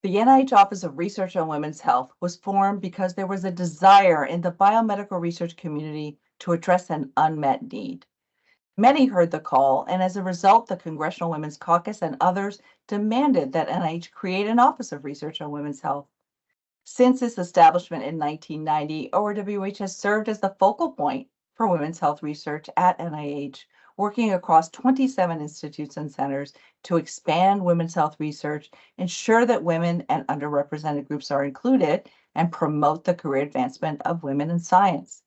The NIH Office of Research on Women's Health was formed because there was a desire in the biomedical research community to address an unmet need. Many heard the call, and as a result, the Congressional Women's Caucus and others demanded that NIH create an Office of Research on Women's Health. Since its establishment in 1990, ORWH has served as the focal point for women's health research at NIH, working across 27 institutes and centers to expand women's health research, ensure that women and underrepresented groups are included, and promote the career advancement of women in science.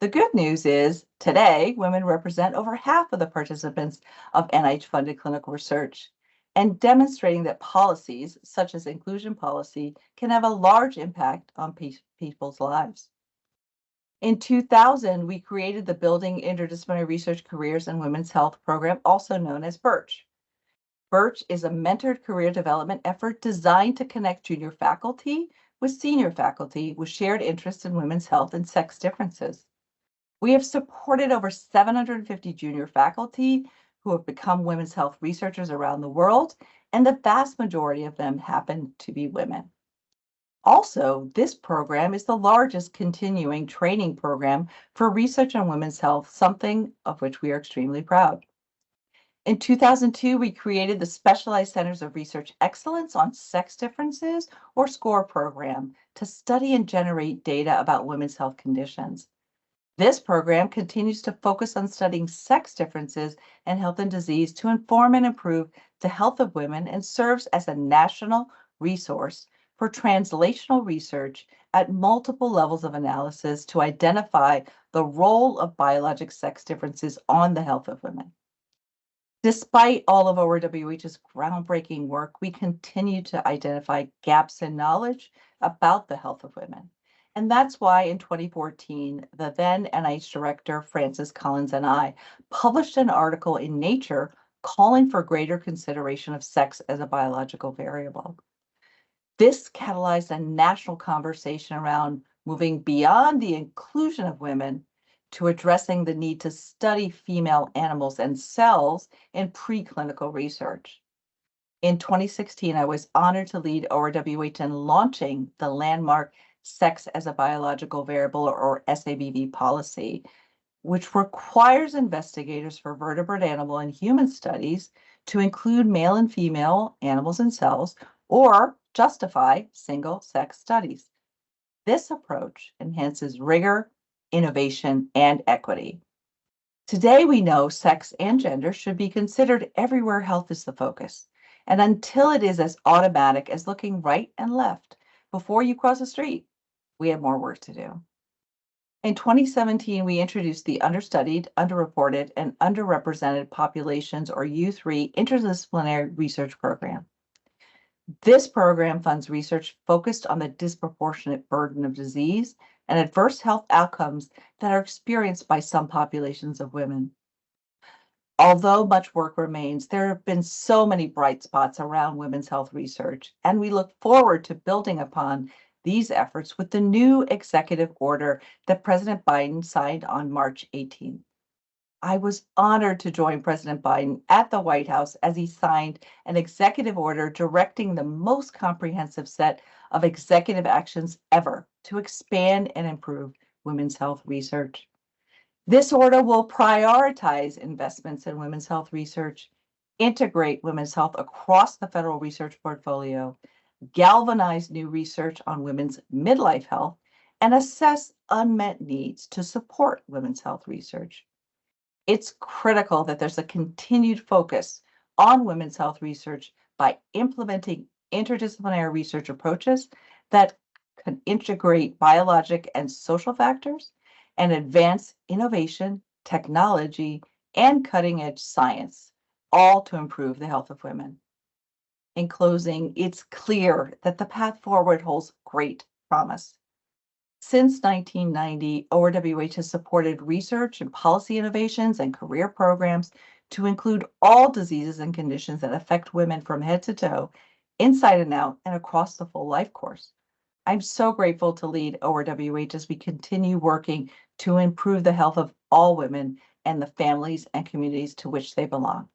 The good news is today, women represent over half of the participants of NIH-funded clinical research, and demonstrating that policies such as inclusion policy can have a large impact on people's lives. In 2000, we created the Building Interdisciplinary Research Careers in Women's Health program, also known as BIRCH. BIRCH is a mentored career development effort designed to connect junior faculty with senior faculty with shared interests in women's health and sex differences. We have supported over 750 junior faculty who have become women's health researchers around the world, and the vast majority of them happen to be women. Also, this program is the largest continuing training program for research on women's health, something of which we are extremely proud. In 2002, we created the Specialized Centers of Research Excellence on Sex Differences, or SCORE program, to study and generate data about women's health conditions. This program continues to focus on studying sex differences in health and disease to inform and improve the health of women and serves as a national resource for translational research at multiple levels of analysis to identify the role of biologic sex differences on the health of women. Despite all of ORWH's groundbreaking work, we continue to identify gaps in knowledge about the health of women. And that's why in 2014, the then NIH director, Francis Collins, and I published an article in Nature calling for greater consideration of sex as a biological variable. This catalyzed a national conversation around moving beyond the inclusion of women to addressing the need to study female animals and cells in preclinical research. In 2016, I was honored to lead ORWH in launching the landmark Sex as a Biological Variable, or SABV policy, which requires investigators for vertebrate animal and human studies to include male and female animals and cells or justify single-sex studies. This approach enhances rigor, innovation, and equity. Today, we know sex and gender should be considered everywhere health is the focus. And until it is as automatic as looking right and left before you cross the street, we have more work to do. In 2017, we introduced the Understudied, Underreported, and Underrepresented Populations, or U3 Interdisciplinary Research Program. This program funds research focused on the disproportionate burden of disease and adverse health outcomes that are experienced by some populations of women. Although much work remains, there have been so many bright spots around women's health research, and we look forward to building upon these efforts with the new executive order that President Biden signed on March 18th. I was honored to join President Biden at the White House as he signed an executive order directing the most comprehensive set of executive actions ever to expand and improve women's health research. This order will prioritize investments in women's health research, integrate women's health across the federal research portfolio, galvanize new research on women's midlife health, and assess unmet needs to support women's health research. It's critical that there's a continued focus on women's health research by implementing interdisciplinary research approaches that can integrate biologic and social factors and advance innovation, technology, and cutting-edge science, all to improve the health of women. In closing, it's clear that the path forward holds great promise. Since 1990, ORWH has supported research and policy innovations and career programs to include all diseases and conditions that affect women from head to toe, inside and out, and across the full life course. I'm so grateful to lead ORWH as we continue working to improve the health of all women and the families and communities to which they belong.